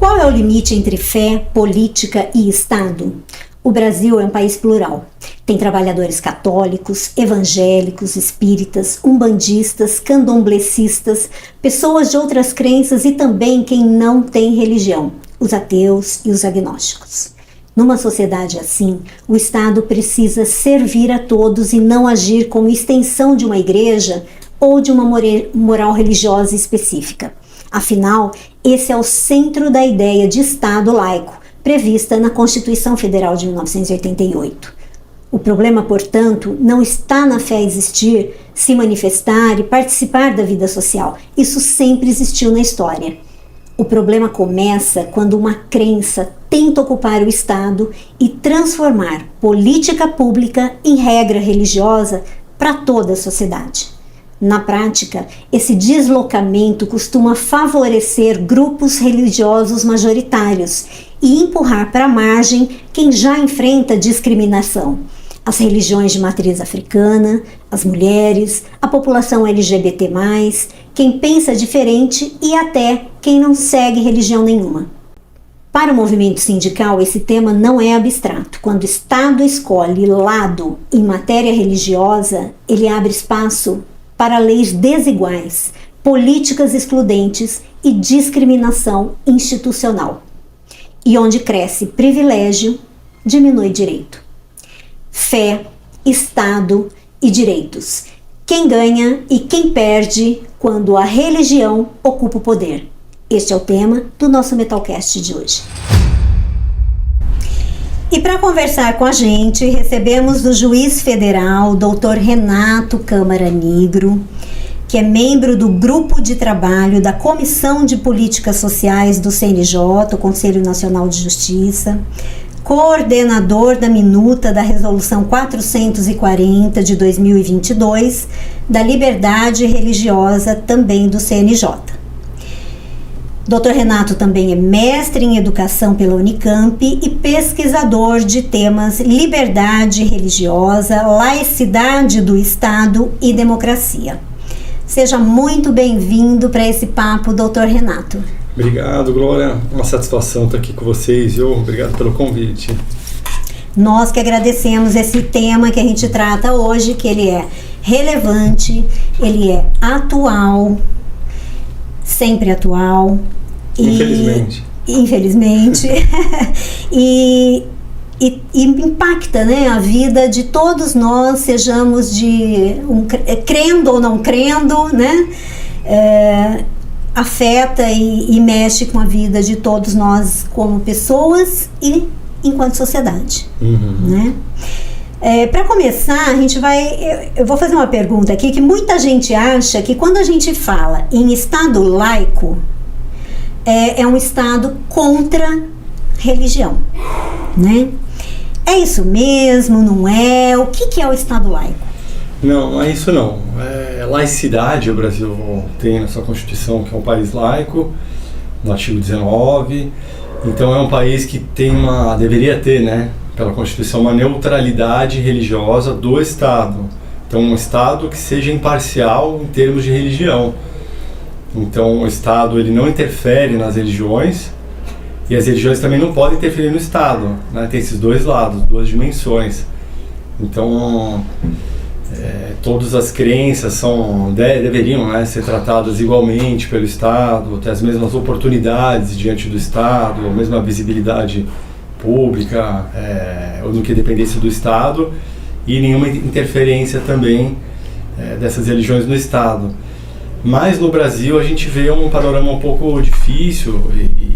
Qual é o limite entre fé, política e Estado? O Brasil é um país plural. Tem trabalhadores católicos, evangélicos, espíritas, umbandistas, candomblecistas, pessoas de outras crenças e também quem não tem religião, os ateus e os agnósticos. Numa sociedade assim, o Estado precisa servir a todos e não agir como extensão de uma igreja ou de uma moral religiosa específica. Afinal, esse é o centro da ideia de Estado laico, prevista na Constituição Federal de 1988. O problema, portanto, não está na fé existir, se manifestar e participar da vida social. Isso sempre existiu na história. O problema começa quando uma crença tenta ocupar o Estado e transformar política pública em regra religiosa para toda a sociedade. Na prática, esse deslocamento costuma favorecer grupos religiosos majoritários e empurrar para a margem quem já enfrenta discriminação. As religiões de matriz africana, as mulheres, a população LGBT+, quem pensa diferente e até quem não segue religião nenhuma. Para o movimento sindical, esse tema não é abstrato. Quando o Estado escolhe lado em matéria religiosa, ele abre espaço para leis desiguais, políticas excludentes e discriminação institucional. E onde cresce privilégio, diminui direito. Fé, Estado e direitos. Quem ganha e quem perde quando a religião ocupa o poder. Este é o tema do nosso Metalcast de hoje. E para conversar com a gente, recebemos o juiz federal, Dr. Renato Câmara Nigro, que é membro do Grupo de Trabalho da Comissão de Políticas Sociais do CNJ, o Conselho Nacional de Justiça, coordenador da minuta da Resolução 440 de 2022, da Liberdade Religiosa também do CNJ. Dr. Renato também é mestre em Educação pela Unicamp e pesquisador de temas liberdade religiosa, laicidade do Estado e democracia. Seja muito bem-vindo para esse papo, Dr. Renato. Obrigado, Glória. Uma satisfação estar aqui com vocês. Obrigado pelo convite. Nós que agradecemos esse tema que a gente trata hoje, que ele é relevante, ele é atual, sempre atual. Infelizmente. E impacta, né, a vida de todos nós, sejamos crendo ou não crendo, né? Afeta e mexe com a vida de todos nós como pessoas e enquanto sociedade, né? Para começar, eu vou fazer uma pergunta aqui que muita gente acha que quando a gente fala em Estado laico, é um Estado contra religião, né? É isso mesmo, não é? O que é o Estado laico? Não é isso não. Laicidade, o Brasil tem na sua Constituição que é um país laico, no artigo 19, então é um país que deveria ter, né, pela Constituição, uma neutralidade religiosa do Estado. Então, um Estado que seja imparcial em termos de religião. Então, o Estado ele não interfere nas religiões e as religiões também não podem interferir no Estado, né? Tem esses dois lados, duas dimensões. Então, todas as crenças deveriam, né, ser tratadas igualmente pelo Estado, ter as mesmas oportunidades diante do Estado, a mesma visibilidade pública, ou no que dependesse do Estado, e nenhuma interferência também dessas religiões no Estado. Mas no Brasil a gente vê um panorama um pouco difícil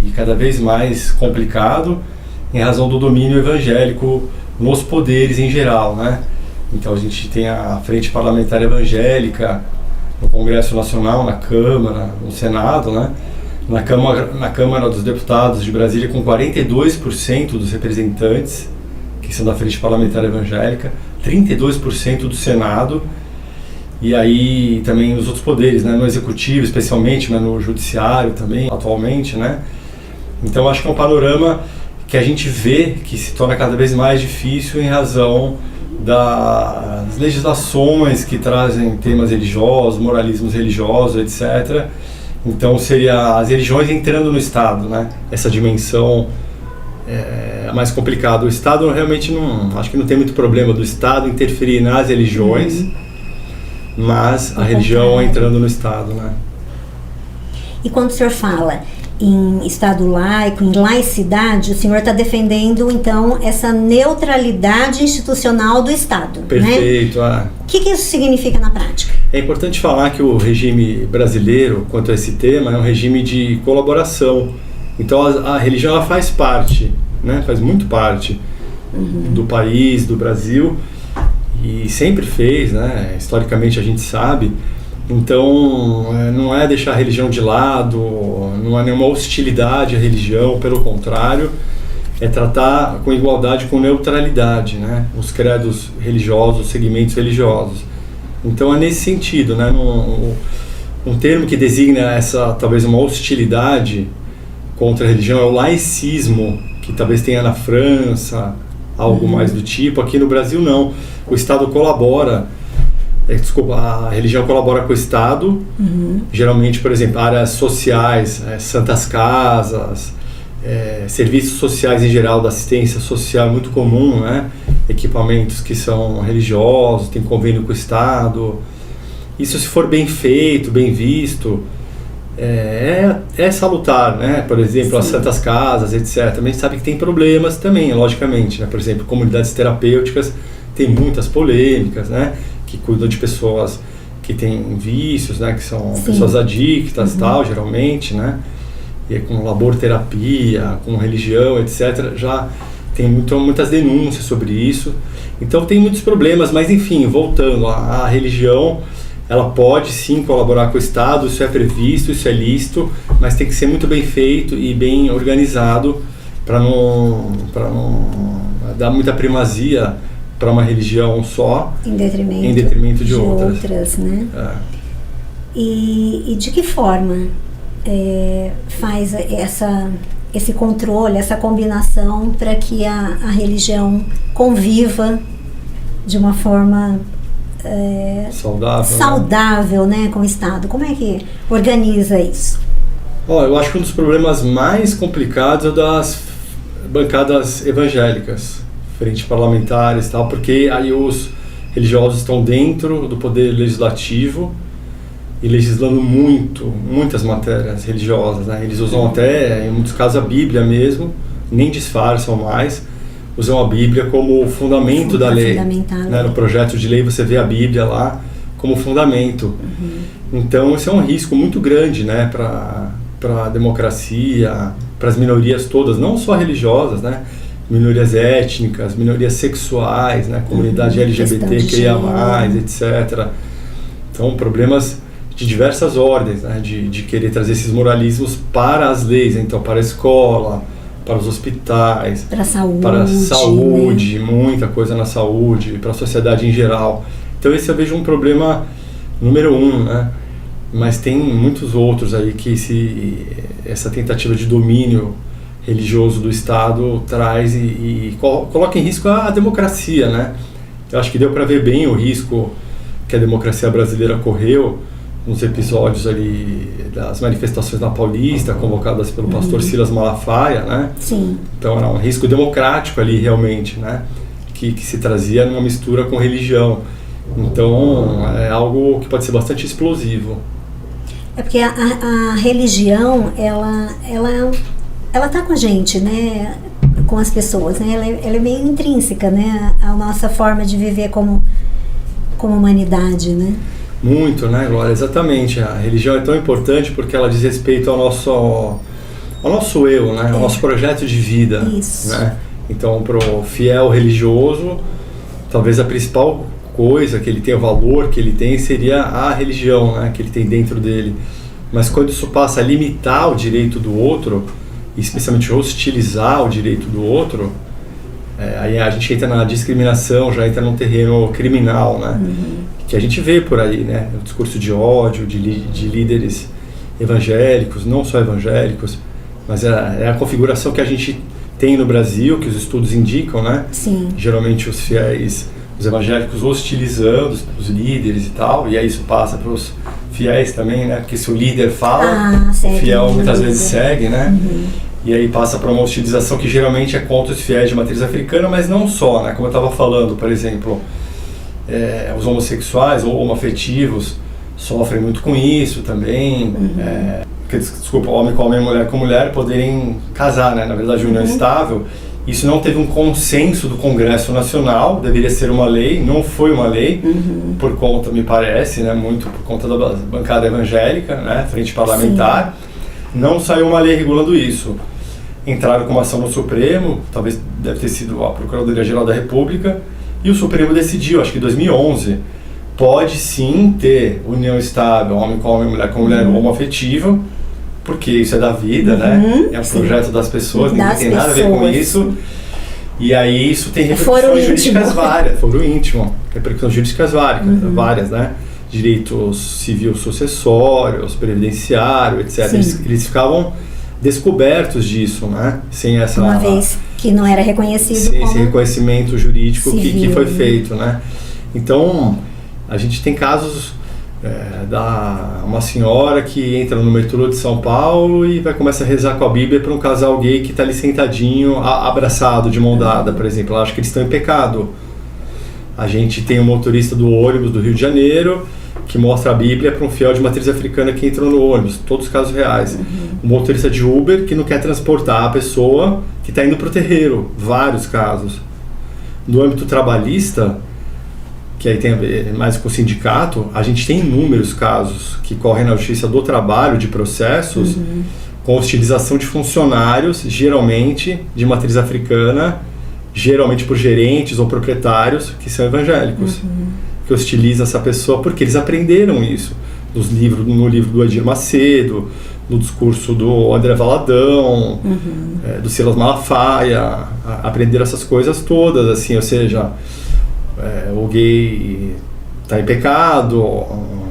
e cada vez mais complicado em razão do domínio evangélico nos poderes em geral, né? Então a gente tem a Frente Parlamentar Evangélica no Congresso Nacional, na Câmara, no Senado, né? Na Câmara dos Deputados de Brasília, com 42% dos representantes que são da Frente Parlamentar Evangélica, 32% do Senado, e aí também nos outros poderes, né? No Executivo especialmente, mas no Judiciário também, atualmente, né? Então acho que é um panorama que a gente vê que se torna cada vez mais difícil em razão das legislações que trazem temas religiosos, moralismos religiosos, etc. Então seria as religiões entrando no Estado, né? Essa dimensão é mais complicada. O Estado realmente acho que não tem muito problema do Estado interferir nas religiões, mas a religião entrando no Estado, né? E quando o senhor fala em Estado laico, em laicidade, o senhor está defendendo, então, essa neutralidade institucional do Estado, Perfeito, né? O que isso significa na prática? É importante falar que o regime brasileiro, quanto a esse tema, é um regime de colaboração. Então, a religião ela faz parte, né? Faz muito parte do país, do Brasil, e sempre fez, né? Historicamente a gente sabe. Então, não é deixar a religião de lado, não é nenhuma hostilidade à religião, pelo contrário, é tratar com igualdade, com neutralidade, né? Os credos religiosos, os segmentos religiosos. Então, é nesse sentido, né? Um termo que designa essa, talvez, uma hostilidade contra a religião é o laicismo, que talvez tenha na França, algo mais do tipo. Aqui no Brasil, não. O Estado colabora. A religião colabora com o Estado, geralmente, por exemplo, áreas sociais, santas casas, serviços sociais em geral, da assistência social é muito comum, né? Equipamentos que são religiosos, tem convênio com o Estado. Isso, se for bem feito, bem visto, é salutar, né? Por exemplo, as santas casas, etc. Também sabe que tem problemas também, logicamente, né? Por exemplo, comunidades terapêuticas tem muitas polêmicas, né? Que cuidam de pessoas que têm vícios, né? Que são pessoas adictas, tal, geralmente, né? E com laborterapia, com religião, etc. Já tem muitas denúncias sobre isso. Então tem muitos problemas, mas enfim, voltando, a religião, ela pode sim colaborar com o Estado, isso é previsto, isso é lícito, mas tem que ser muito bem feito e bem organizado para não dar muita primazia para uma religião só, em detrimento de outras, né? E de que forma faz esse controle, essa combinação para que a religião conviva de uma forma saudável, né, com o Estado? Como é que organiza isso? Eu acho que um dos problemas mais complicados é das bancadas evangélicas, frente parlamentares e tal, porque aí os religiosos estão dentro do poder legislativo e legislando muitas matérias religiosas, né? Eles usam até, em muitos casos, a Bíblia mesmo, nem disfarçam mais, usam a Bíblia como fundamento da lei. Né? No projeto de lei você vê a Bíblia lá como fundamento. Então esse é um risco muito grande, né, para a democracia, para as minorias todas, não só religiosas, né? Minorias étnicas, minorias sexuais, né? Comunidade LGBTQIA+, etc. Então, problemas de diversas ordens, né? De querer trazer esses moralismos para as leis, então para a escola, para os hospitais, para a saúde, né? Muita coisa na saúde, para a sociedade em geral. Então esse eu vejo um problema número 1, né? Mas tem muitos outros aí que essa tentativa de domínio religioso do Estado traz e coloca em risco a democracia, né? Eu acho que deu para ver bem o risco que a democracia brasileira correu nos episódios ali das manifestações na Paulista, convocadas pelo pastor Silas Malafaia, né? Sim. Então era um risco democrático ali realmente, né? Que se trazia numa mistura com religião. Então é algo que pode ser bastante explosivo. É porque a religião, ela tá com a gente, né? Com as pessoas, né? Ela é meio intrínseca, né? A nossa forma de viver como humanidade, né? Muito, né, Glória? Exatamente. A religião é tão importante porque ela diz respeito ao nosso eu, né? Ao nosso projeto de vida. Isso. Né? Então, para o fiel religioso, talvez a principal coisa que ele tem, o valor que ele tem, seria a religião, né? Que ele tem dentro dele. Mas quando isso passa a limitar o direito do outro, especialmente hostilizar o direito do outro, aí a gente entra na discriminação, já entra num terreno criminal, né? Que a gente vê por aí, né? O discurso de ódio de líderes evangélicos, não só evangélicos, mas é a configuração que a gente tem no Brasil, que os estudos indicam, né? Sim. Geralmente os fiéis os evangélicos hostilizando os líderes e tal, e aí isso passa para os fiéis também, né? Porque se o líder fala, o fiel muitas vezes segue, né? E aí passa para uma hostilização que geralmente é contra os fiéis de matriz africana, mas não só, né? Como eu estava falando, por exemplo, os homossexuais ou homoafetivos sofrem muito com isso também. Desculpa, homem com homem, mulher com mulher poderem casar, né? Na verdade, união estável. Isso não teve um consenso do Congresso Nacional, deveria ser uma lei, não foi uma lei, por conta, me parece, né, muito por conta da bancada evangélica, né, frente parlamentar. Sim. Não saiu uma lei regulando isso. Entraram com uma ação no Supremo, talvez deve ter sido a Procuradoria-Geral da República, e o Supremo decidiu, acho que em 2011, pode sim ter união estável, homem com homem, mulher com mulher, homoafetiva, porque isso é da vida, né? É um projeto das pessoas, ninguém tem nada a ver com isso. E aí isso tem repercussões jurídicas várias. Foro íntimo. Repercussões jurídicas várias, né? Direitos civil sucessórios, previdenciário, etc. Eles ficavam descobertos disso, né? Sem essa... Uma vez que não era reconhecido sem esse reconhecimento jurídico que foi feito, né? Então, a gente tem casos... uma senhora que entra no metrô de São Paulo e vai começar a rezar com a Bíblia para um casal gay que está ali sentadinho, abraçado, de mão dada, por exemplo. Ela acha que eles estão em pecado. A gente tem um motorista do ônibus do Rio de Janeiro que mostra a Bíblia para um fiel de matriz africana que entrou no ônibus, todos os casos reais. Um motorista de Uber que não quer transportar a pessoa que está indo para o terreiro, vários casos. No âmbito trabalhista, que aí tem a ver mais com o sindicato, a gente tem inúmeros casos que correm na Justiça do Trabalho de processos com hostilização de funcionários, geralmente de matriz africana, geralmente por gerentes ou proprietários que são evangélicos, que hostilizam essa pessoa porque eles aprenderam isso no livro do Edir Macedo, no discurso do André Valadão, do Silas Malafaia, aprenderam essas coisas todas, assim, ou seja... o gay está em pecado,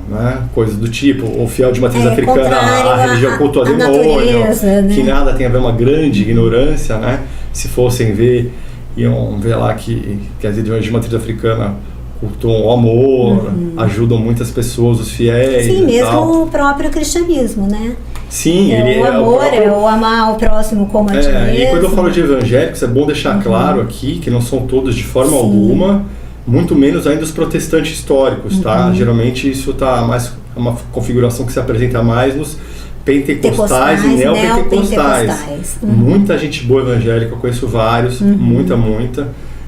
né? Coisas do tipo, o fiel de matriz africana, a religião cultua demônio, né? Que nada tem a ver, uma grande ignorância, né? Se fossem ver, iam ver lá que as religiões de matriz africana cultuam o amor, ajudam muitas pessoas, os fiéis. Sim, mesmo tal. O próprio cristianismo, né? Sim, o amor, é o amar o próximo como a ti mesmo. E quando eu falo de evangélicos, é bom deixar claro aqui que não são todos de forma alguma, muito menos ainda os protestantes históricos, tá? Geralmente isso tá mais uma configuração que se apresenta mais nos pentecostais e neopentecostais. Muita gente boa evangélica, eu conheço vários, muita.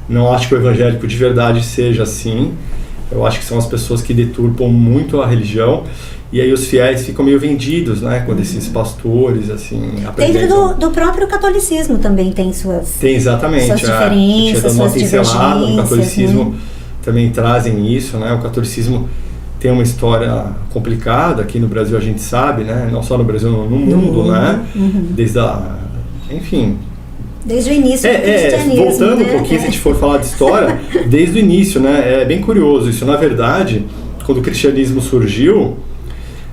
Não acho que o evangélico de verdade seja assim. Eu acho que são as pessoas que deturpam muito a religião. E aí os fiéis ficam meio vendidos, né? Quando esses pastores, assim... Dentro do próprio catolicismo também tem suas... Tem, exatamente. Suas diferenças, suas divergências. No catolicismo também trazem isso, né? O catolicismo tem uma história complicada. Aqui no Brasil a gente sabe, né? Não só no Brasil, no mundo, né? Desde Desde o início do cristianismo, voltando um pouquinho, se a gente for falar de história, desde o início, né? É bem curioso isso. Na verdade, quando o cristianismo surgiu...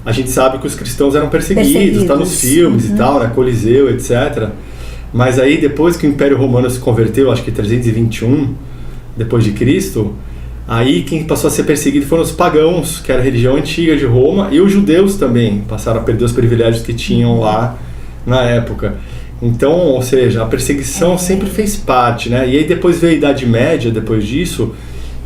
A gente sabe que os cristãos eram perseguidos, tá nos filmes e tal, né, Coliseu, etc. Mas aí depois que o Império Romano se converteu, acho que 321 depois de Cristo, aí quem passou a ser perseguido foram os pagãos, que era a religião antiga de Roma, e os judeus também passaram a perder os privilégios que tinham lá na época. Então, ou seja, a perseguição sempre fez parte, né? E aí depois veio a Idade Média, depois disso,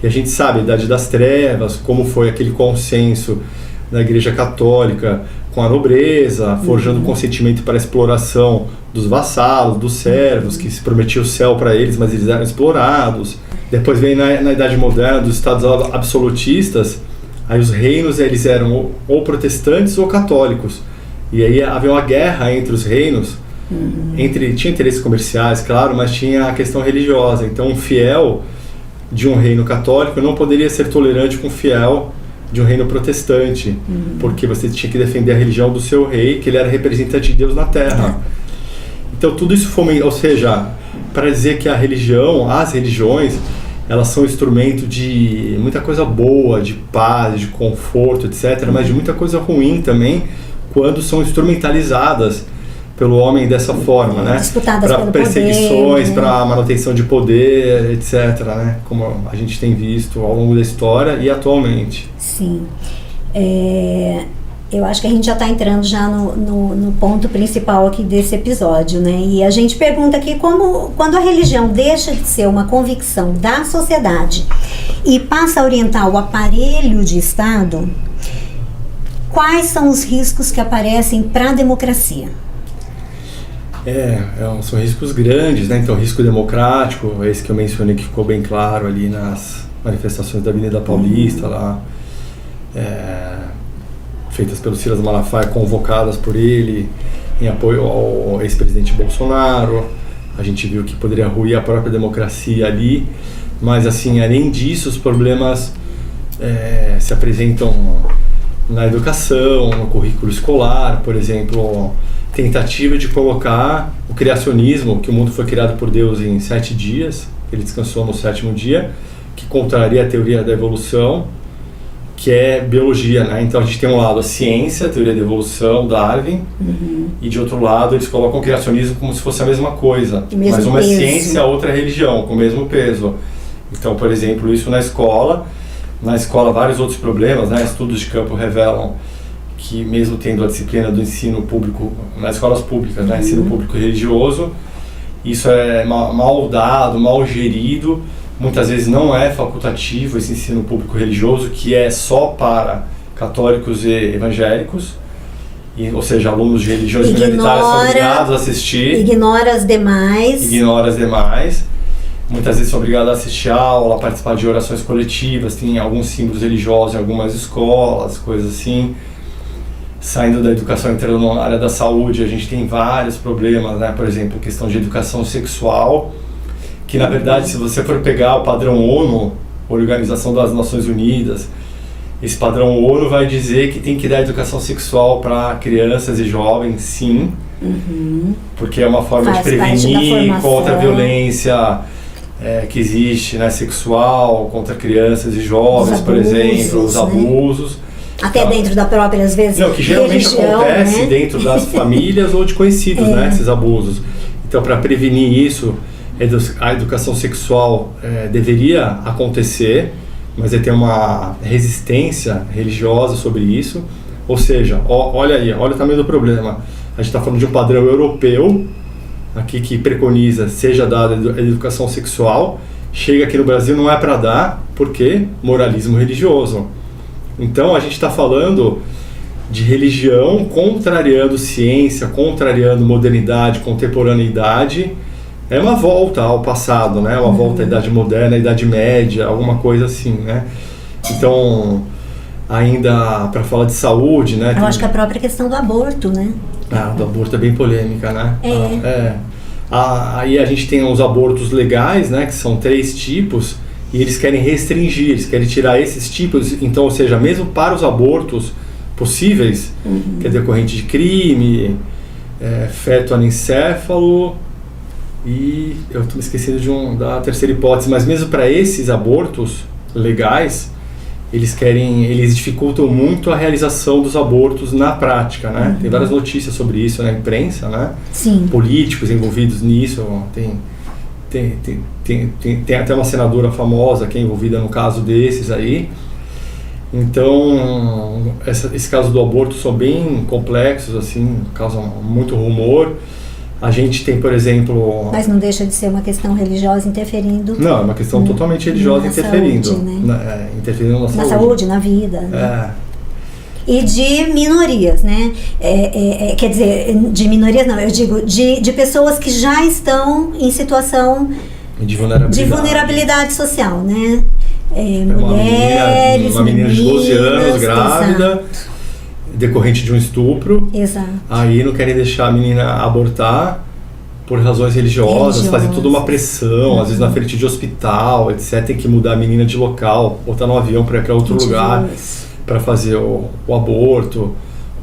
e a gente sabe, a Idade das Trevas, como foi aquele consenso da Igreja Católica com a nobreza, forjando consentimento para a exploração dos vassalos, dos servos, que se prometia o céu para eles, mas eles eram explorados. Depois vem na Idade Moderna, dos estados absolutistas, aí os reinos eles eram ou protestantes ou católicos. E aí havia uma guerra entre os reinos, tinha interesses comerciais, claro, mas tinha a questão religiosa. Então um fiel de um reino católico não poderia ser tolerante com um fiel de um reino protestante, porque você tinha que defender a religião do seu rei, que ele era representante de Deus na terra. Então tudo isso foi, ou seja, para dizer que as religiões, elas são instrumento de muita coisa boa, de paz, de conforto, etc., mas de muita coisa ruim também, quando são instrumentalizadas pelo homem dessa forma, né? Disputadas para pelo perseguições, poder, né? para manutenção de poder, etc., né? Como a gente tem visto ao longo da história e atualmente. Sim. Eu acho que a gente já está entrando já no ponto principal aqui desse episódio, né? E a gente pergunta aqui quando a religião deixa de ser uma convicção da sociedade e passa a orientar o aparelho de Estado, quais são os riscos que aparecem para a democracia? São riscos grandes, né? Então, risco democrático, esse que eu mencionei que ficou bem claro ali nas manifestações da Avenida Paulista, lá, feitas pelo Silas Malafaia, convocadas por ele em apoio ao ex-presidente Bolsonaro. A gente viu que poderia ruir a própria democracia ali, mas assim, além disso, os problemas se apresentam na educação, no currículo escolar, por exemplo, tentativa de colocar o criacionismo, que o mundo foi criado por Deus em 7 dias, ele descansou no 7º dia, que contraria a teoria da evolução, que é biologia, né? Então a gente tem um lado a ciência, a teoria da evolução, Darwin, e de outro lado eles colocam o criacionismo como se fosse a mesma coisa, mas uma peso. ciência, outra religião, com o mesmo peso. Então, por exemplo, isso na escola vários outros problemas, né? Estudos de campo revelam que mesmo tendo a disciplina do ensino público, nas escolas públicas, né? Ensino público religioso, isso é mal dado, mal gerido. Muitas vezes não é facultativo esse ensino público religioso, que é só para católicos e evangélicos, ou seja, alunos de religiões minoritárias são obrigados a assistir. Ignora as demais. Muitas vezes são obrigados a assistir a aula, a participar de orações coletivas, tem alguns símbolos religiosos em algumas escolas, coisas assim. Saindo da educação, entrando na área da saúde, a gente tem vários problemas, né? Por exemplo, questão de educação sexual, que na verdade, se você for pegar o padrão ONU, Organização das Nações Unidas, esse padrão ONU vai dizer que tem que dar educação sexual para crianças e jovens, sim, porque é uma forma de prevenir contra a violência que existe, né, sexual, contra crianças e jovens, por exemplo, os abusos. Até dentro da própria, às vezes, que geralmente acontece, né, dentro das famílias ou de conhecidos, né, esses abusos. Então, para prevenir isso, a educação sexual deveria acontecer, mas tem uma resistência religiosa sobre isso. Ou seja, olha aí, olha o tamanho do problema. A gente está falando de um padrão europeu, aqui que preconiza seja dada a educação sexual, chega aqui no Brasil não é para dar, porque moralismo religioso. Então a gente está falando de religião contrariando ciência, contrariando modernidade, contemporaneidade. É uma volta ao passado, né? Uma volta à Idade Moderna, à Idade Média, alguma coisa assim, né? Então, ainda para falar de saúde, né? Eu acho que a própria questão do aborto, né? Do aborto é bem polêmica, né? Aí a gente tem os abortos legais, né? Que são 3 tipos, e eles querem restringir, eles querem tirar esses tipos. Então, ou seja, mesmo para os abortos possíveis, que é decorrente de crime, feto anencéfalo, e eu estou me esquecendo da terceira hipótese, mas mesmo para esses abortos legais, eles dificultam muito a realização dos abortos na prática, né? Tem várias notícias sobre isso na imprensa, né? Sim. Políticos envolvidos nisso, tem até uma senadora famosa que é envolvida no caso desses aí. Então, esse caso do aborto são bem complexos, assim, causam muito rumor. A gente tem, por exemplo... Mas não deixa de ser uma questão religiosa interferindo... Não, é uma questão totalmente religiosa interferindo. Saúde, né? Interferindo na saúde. Na saúde, na vida. Né? E de minorias, né? Quer dizer, de minorias não, eu digo de pessoas que já estão em situação de vulnerabilidade social, né? Mulheres, uma menina de 12 anos, grávida... Exato. Decorrente de um estupro. Exato. Aí não querem deixar a menina abortar por razões religiosas, fazem toda uma pressão, às vezes na frente de hospital, etc. Tem que mudar a menina de local, botar no avião para ir para outro lugar para fazer o aborto,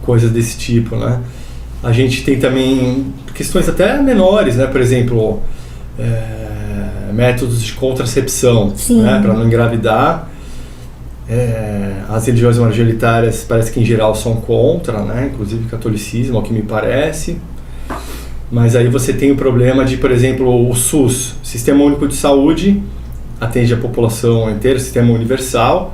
coisas desse tipo, né? A gente tem também questões até menores, né? Por exemplo, métodos de contracepção, né? Para não engravidar. As religiões majoritárias parece que em geral são contra, né? Inclusive o catolicismo, ao que me parece. Mas aí você tem o problema de, por exemplo, o SUS, Sistema Único de Saúde, atende a população inteira, Sistema Universal,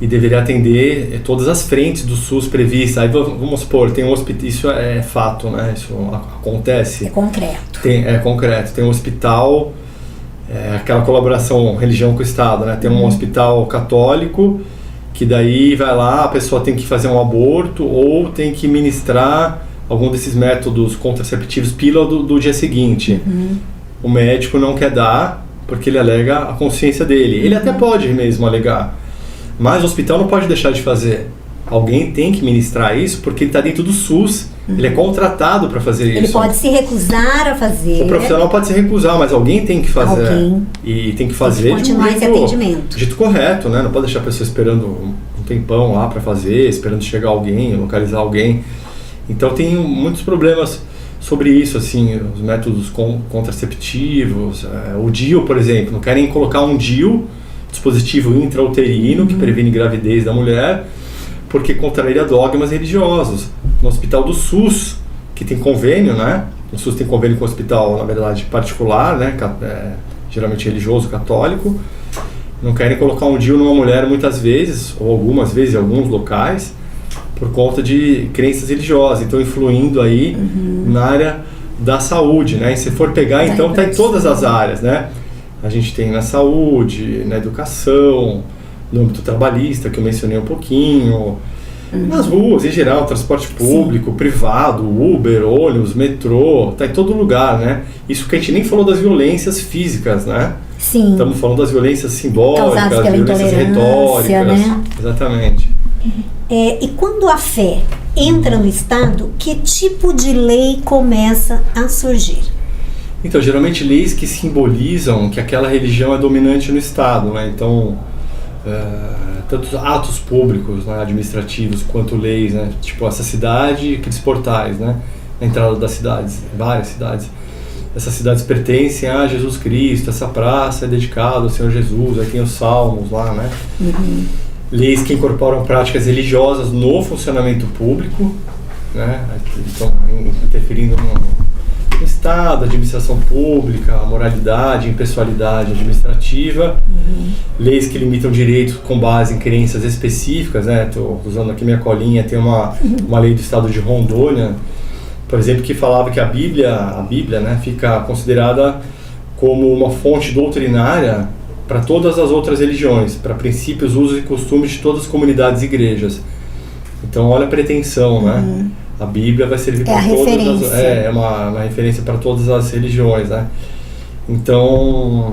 e deveria atender todas as frentes do SUS previstas. Aí vamos supor, tem um hospital, isso é fato, né? Isso acontece. É concreto. É concreto. Tem um hospital, aquela colaboração religião com o Estado, né? Tem um hospital católico, que daí vai lá, a pessoa tem que fazer um aborto ou tem que ministrar algum desses métodos contraceptivos, pílula do dia seguinte. O médico não quer dar, porque ele alega a consciência dele. Ele até pode mesmo alegar, mas o hospital não pode deixar de fazer. Alguém tem que ministrar isso, porque ele está dentro do SUS, ele é contratado para fazer isso. Ele pode se recusar a fazer. O profissional pode se recusar, mas alguém tem que fazer. E tem que fazer tem que continuar esse atendimento. Dito correto, né? Não pode deixar a pessoa esperando um tempão lá para fazer, esperando chegar alguém, localizar alguém. Então tem muitos problemas sobre isso, assim, os métodos contraceptivos, o DIU, por exemplo, não querem colocar um DIU, dispositivo intrauterino, que previne gravidez da mulher, porque contraria dogmas religiosos. No hospital do SUS, que tem convênio, né? O SUS tem convênio com o hospital, na verdade, particular, né? Geralmente religioso, católico. Não querem colocar um DIU numa mulher muitas vezes, ou algumas vezes em alguns locais, por conta de crenças religiosas. Então, influindo aí na área da saúde, né? E se for pegar, então, está em todas as áreas, né? A gente tem na saúde, na educação, no âmbito trabalhista, que eu mencionei um pouquinho, nas ruas, em geral, transporte público, privado, Uber, ônibus, metrô, está em todo lugar, né? Isso que a gente nem falou das violências físicas, né? Sim. Estamos falando das violências simbólicas, causadas pela violências retóricas, né? Exatamente. E quando a fé entra no Estado, que tipo de lei começa a surgir? Então, geralmente leis que simbolizam que aquela religião é dominante no Estado, né? Então, tanto atos públicos, né, administrativos, quanto leis, né? Tipo essa cidade, aqueles portais, né? Na entrada das cidades, várias cidades. Essas cidades pertencem a Jesus Cristo, essa praça é dedicada ao Senhor Jesus, aí tem os salmos lá, né? Leis que incorporam práticas religiosas no funcionamento público, né? Então, interferindo no Estado, administração pública, moralidade, impessoalidade administrativa, leis que limitam direitos com base em crenças específicas, né? Estou usando aqui minha colinha, tem uma lei do Estado de Rondônia, por exemplo, que falava que a Bíblia, né, fica considerada como uma fonte doutrinária para todas as outras religiões, para princípios, usos e costumes de todas as comunidades e igrejas. Então, olha a pretensão, né? A Bíblia vai servir para todas as... É uma referência para todas as religiões, né? Então,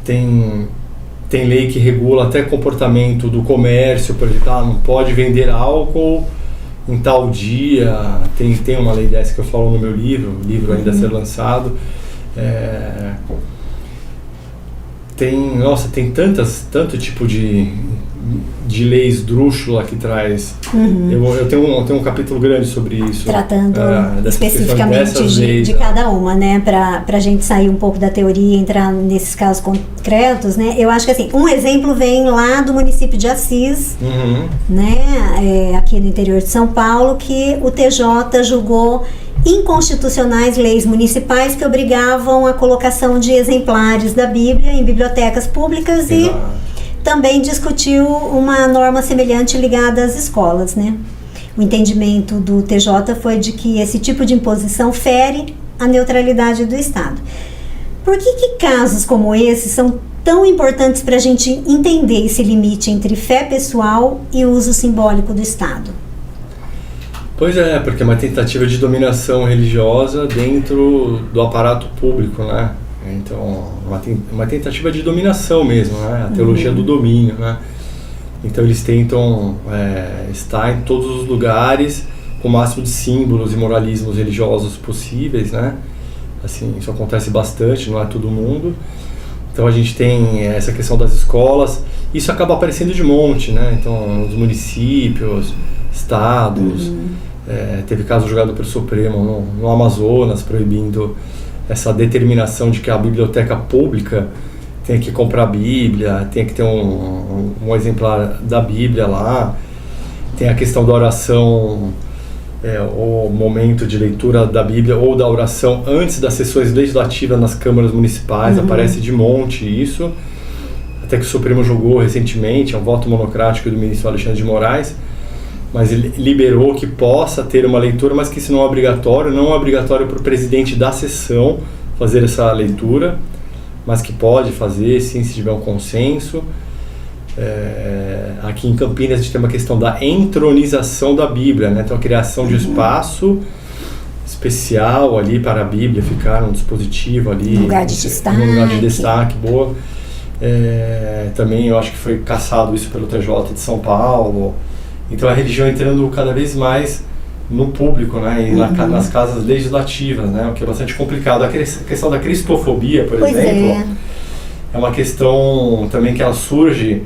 tem lei que regula até comportamento do comércio, por exemplo, não pode vender álcool em tal dia. Tem uma lei dessa que eu falo no meu livro, o livro ainda a ser lançado. Tem tanto tipo de lei esdrúxula que traz. Eu tenho um capítulo grande sobre isso. Tratando especificamente de cada uma, né? Pra gente sair um pouco da teoria e entrar nesses casos concretos, né? Eu acho que assim, um exemplo vem lá do município de Assis, né? Aqui no interior de São Paulo, que o TJ julgou inconstitucionais leis municipais que obrigavam a colocação de exemplares da Bíblia em bibliotecas públicas. Exato. E também discutiu uma norma semelhante ligada às escolas, né? O entendimento do TJ foi de que esse tipo de imposição fere a neutralidade do Estado. Por que casos como esse são tão importantes para a gente entender esse limite entre fé pessoal e uso simbólico do Estado? Pois é, porque é uma tentativa de dominação religiosa dentro do aparato público, né? Então, uma tentativa de dominação mesmo, né? A teologia do domínio, né? Então, eles tentam estar em todos os lugares com o máximo de símbolos e moralismos religiosos possíveis, né? Assim, isso acontece bastante, não é todo mundo. Então, a gente tem essa questão das escolas. Isso acaba aparecendo de monte, né? Então, os municípios, estados... teve caso julgado pelo Supremo no Amazonas, proibindo essa determinação de que a biblioteca pública tem que comprar a Bíblia, tem que ter um exemplar da Bíblia lá. Tem a questão da oração o momento de leitura da Bíblia ou da oração antes das sessões legislativas nas câmaras municipais, aparece de monte isso, até que o Supremo julgou recentemente, é um voto monocrático do ministro Alexandre de Moraes, mas ele liberou que possa ter uma leitura, mas que isso não é obrigatório para o presidente da sessão fazer essa leitura, mas que pode fazer, sim, se tiver um consenso. Aqui em Campinas a gente tem uma questão da entronização da Bíblia, né? Então a criação de um espaço especial ali para a Bíblia ficar num dispositivo ali, um lugar de destaque, boa. Também eu acho que foi cassado isso pelo TJ de São Paulo. Então a religião entrando cada vez mais no público, né? E nas casas legislativas, né? O que é bastante complicado. A questão da cristofobia, por exemplo, é uma questão também que ela surge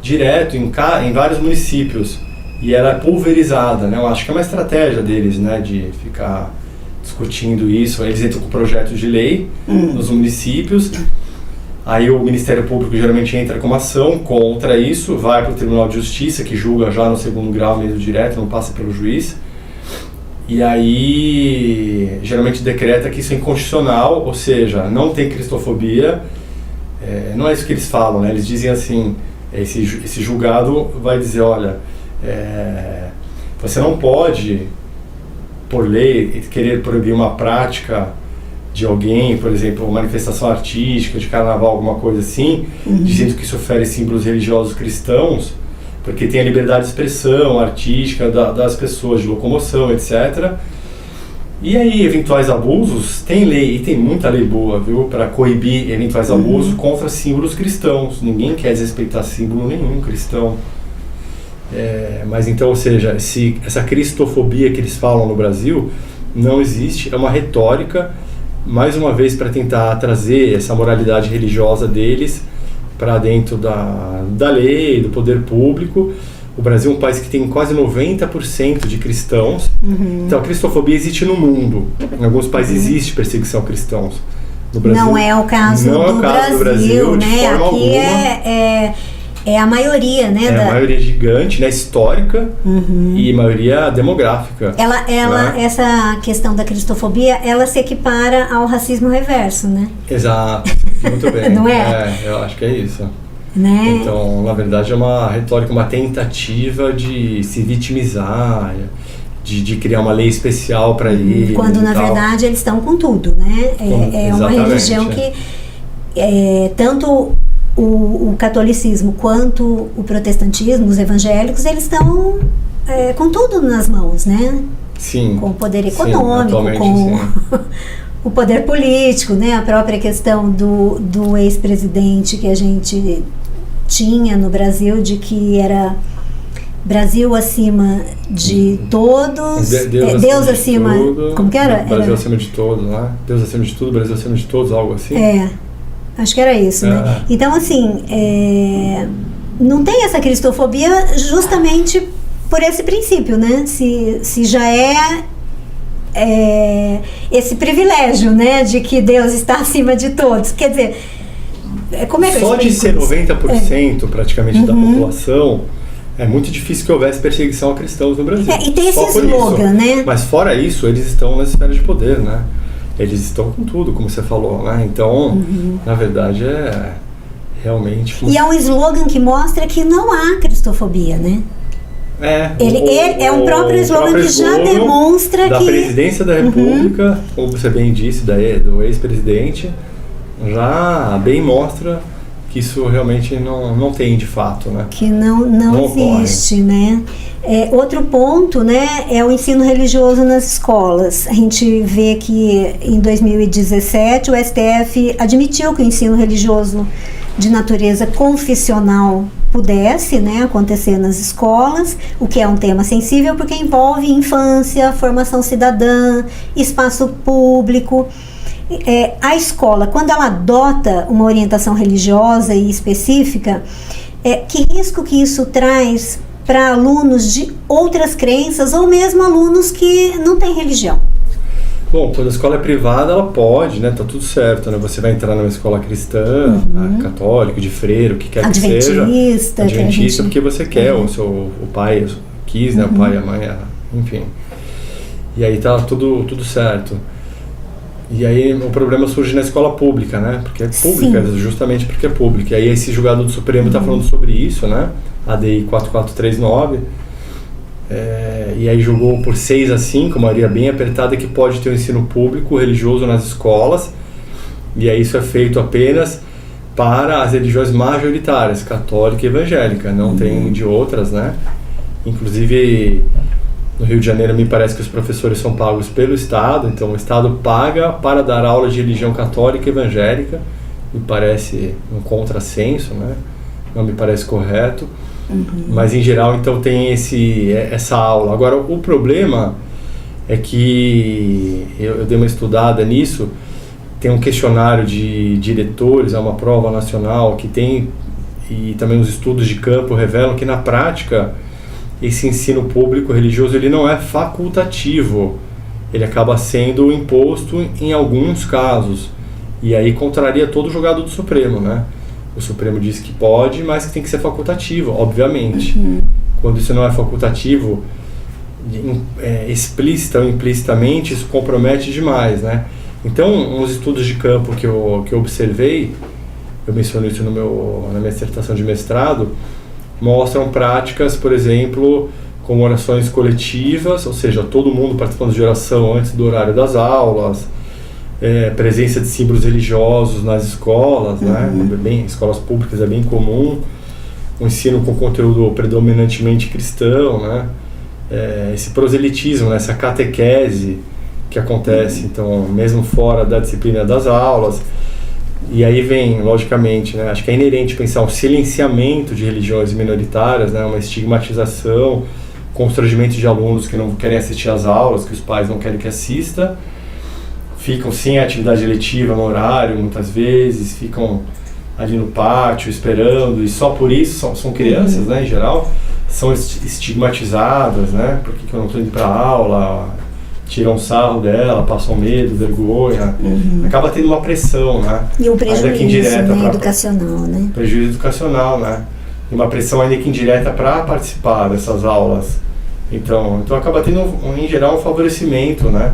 direto em vários municípios e ela é pulverizada, né? Eu acho que é uma estratégia deles, né? De ficar discutindo isso. Eles entram com projetos de lei nos municípios, aí o Ministério Público geralmente entra com uma ação contra isso, vai para o Tribunal de Justiça, que julga já no segundo grau mesmo direto, não passa pelo juiz, e aí geralmente decreta que isso é inconstitucional, ou seja, não tem cristofobia. Não é isso que eles falam, né? Eles dizem assim, esse julgado vai dizer, olha, você não pode, por lei, querer proibir uma prática de alguém, por exemplo, uma manifestação artística, de carnaval, alguma coisa assim, dizendo que isso ofere símbolos religiosos cristãos, porque tem a liberdade de expressão artística das pessoas, de locomoção, etc. E aí, eventuais abusos, tem lei, e tem muita lei boa, viu, para coibir eventuais abusos contra símbolos cristãos. Ninguém quer desrespeitar símbolo nenhum cristão. Mas então, ou seja, essa cristofobia que eles falam no Brasil não existe, é uma retórica, mais uma vez para tentar trazer essa moralidade religiosa deles para dentro da lei, do poder público. O Brasil é um país que tem quase 90% de cristãos. Então a cristofobia existe no mundo. Em alguns países existe perseguição a cristãos. No Brasil, não é o caso do Brasil, né? Aqui é a maioria, né? A maioria gigante, né? Histórica e maioria demográfica. Essa questão da cristofobia, ela se equipara ao racismo reverso, né? Exato, muito bem. Não é? Eu acho que é isso. Né? Então, na verdade, é uma retórica, uma tentativa de se vitimizar, de criar uma lei especial para ele. Quando, na verdade, eles estão com tudo, né? É uma religião que tanto o catolicismo quanto o protestantismo, os evangélicos, eles estão com tudo nas mãos, né? Sim. Com o poder econômico, com o poder político, né? A própria questão do ex-presidente que a gente tinha no Brasil, de que era Brasil acima de todos, Deus acima de tudo, como que era? Brasil acima de todos, né? Deus acima de tudo, Brasil acima de todos, algo assim? Acho que era isso, né? Então, assim, não tem essa cristofobia justamente por esse princípio, né? Se já esse privilégio, né, de que Deus está acima de todos. Quer dizer, como é que só de ser 90% praticamente da população, é muito difícil que houvesse perseguição a cristãos no Brasil. E tem esse slogan, né? Mas fora isso, eles estão nas esferas de poder, né? Eles estão com tudo, como você falou, né? Então, na verdade, é realmente... E é um slogan que mostra que não há cristofobia, né? Ele é um próprio slogan que já demonstra da presidência da República, como você bem disse, do ex-presidente, já bem mostra que isso realmente não tem de fato, né? Que não existe, né? Outro ponto, né, é o ensino religioso nas escolas. A gente vê que em 2017 o STF admitiu que o ensino religioso de natureza confessional pudesse, né, acontecer nas escolas, o que é um tema sensível porque envolve infância, formação cidadã, espaço público. A escola, quando ela adota uma orientação religiosa e específica, que risco que isso traz para alunos de outras crenças ou mesmo alunos que não têm religião? Bom, quando a escola é privada, ela pode, né? Tá tudo certo, né? Você vai entrar numa escola cristã, católica, de freiro, o que quer que seja. Adventista, porque você quer, o pai quis, né? O pai, a mãe, enfim. E aí tá tudo certo. E aí o problema surge na escola pública, né? Porque é pública, justamente porque é pública. E aí esse julgado do Supremo está falando sobre isso, né? ADI 4439. E aí julgou por 6-5, maioria bem apertada, que pode ter o ensino público religioso nas escolas. E aí isso é feito apenas para as religiões majoritárias, católica e evangélica. Não tem de outras, né? Inclusive, no Rio de Janeiro, me parece que os professores são pagos pelo Estado, então o Estado paga para dar aula de religião católica e evangélica. Me parece um contrassenso, né? Não me parece correto. Mas, em geral, então tem essa aula. Agora, o problema é que eu dei uma estudada nisso, tem um questionário de diretores, é uma prova nacional que tem, e também os estudos de campo revelam que, na prática, esse ensino público religioso ele não é facultativo, ele acaba sendo imposto em alguns casos, e aí contraria todo o julgado do Supremo, né? O Supremo diz que pode, mas que tem que ser facultativo, obviamente. Quando isso não é facultativo, explícita ou implicitamente, isso compromete demais, né? Então, uns estudos de campo que eu observei, eu menciono isso na minha dissertação de mestrado, mostram práticas, por exemplo, como orações coletivas, ou seja, todo mundo participando de oração antes do horário das aulas, presença de símbolos religiosos nas escolas, né? Escolas públicas é bem comum, um ensino com conteúdo predominantemente cristão, né? Esse proselitismo, né? Essa catequese que acontece, então, mesmo fora da disciplina das aulas. E aí vem, logicamente, né? Acho que é inerente pensar um silenciamento de religiões minoritárias, né? Uma estigmatização, constrangimento de alunos que não querem assistir às aulas, que os pais não querem que assista, ficam sem atividade letiva no horário, muitas vezes, ficam ali no pátio esperando, e só por isso, são crianças, né, em geral, são estigmatizadas, né? Por que eu não estou indo para a aula? Tiram sarro dela, passam medo, vergonha, acaba tendo uma pressão, né? E um prejuízo, né, educacional, né? Prejuízo educacional, né? E uma pressão ainda que indireta para participar dessas aulas. Então acaba tendo, em geral, um favorecimento, né,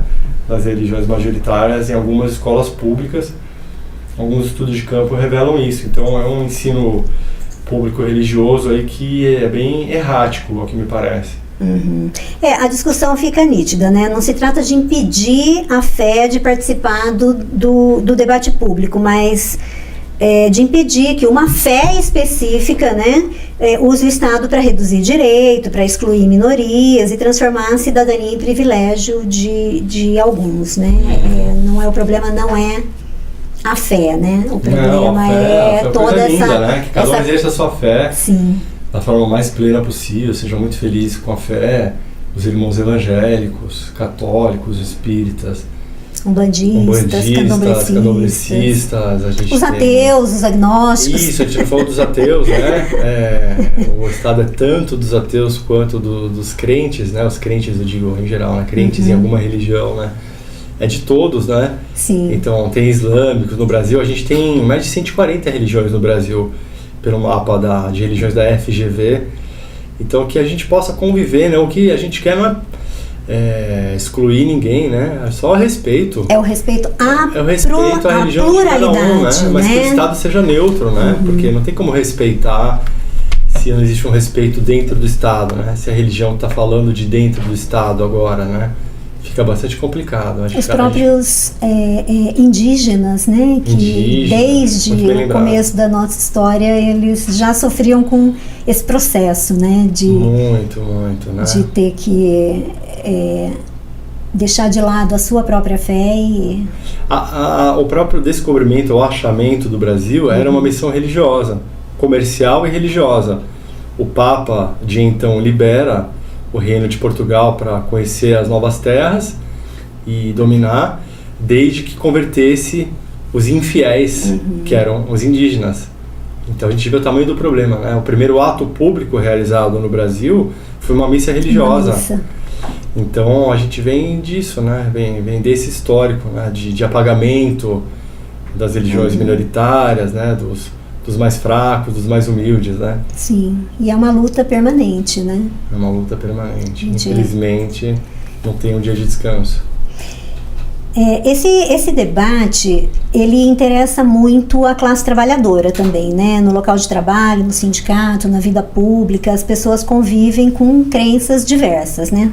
das religiões majoritárias em algumas escolas públicas. Alguns estudos de campo revelam isso. Então é um ensino público religioso aí que é bem errático, ao que me parece. A discussão fica nítida, né? Não se trata de impedir a fé de participar do debate público, mas de impedir que uma fé específica, né, use o Estado para reduzir direito, para excluir minorias e transformar a cidadania em privilégio de alguns, né? O problema não é a fé, né? O problema é toda essa... linda, né? Que cada um exerça a sua fé. Sim. Da forma mais plena possível, sejam muito felizes com a fé, os irmãos evangélicos, católicos, espíritas, umbandistas, candomblecistas, os ateus, os agnósticos. Isso, a gente não falou dos ateus, né? O Estado é tanto dos ateus quanto dos crentes, né? Os crentes, eu digo em geral, né? Crentes em alguma religião, né? É de todos, né? Sim. Então, tem islâmicos no Brasil, a gente tem mais de 140 religiões no Brasil, pelo mapa de religiões da FGV. Então, que a gente possa conviver, né? O que a gente quer não é excluir ninguém, né? É só respeito. É o respeito à religião de cada um, né? Mas que o Estado seja neutro, né? Porque não tem como respeitar se não existe um respeito dentro do Estado, né? Se a religião está falando de dentro do Estado agora, né? Fica bastante complicado. Os próprios indígenas, né, que desde o começo da nossa história eles já sofriam com esse processo, né, muito, né? De ter que deixar de lado a sua própria fé e... O próprio descobrimento, o achamento do Brasil era uma missão religiosa, comercial e religiosa. O Papa de então libera o reino de Portugal para conhecer as novas terras e dominar, desde que convertesse os infiéis, que eram os indígenas. Então a gente vê o tamanho do problema, né? O primeiro ato público realizado no Brasil foi uma missa religiosa. Então a gente vem disso, né? Vem desse histórico, né? De apagamento das religiões minoritárias, né? Dos mais fracos, dos mais humildes, né? Sim, e é uma luta permanente, né? É uma luta permanente, infelizmente. não tem um dia de descanso. Esse debate, ele interessa muito a classe trabalhadora também, né? No local de trabalho, no sindicato, na vida pública, as pessoas convivem com crenças diversas, né?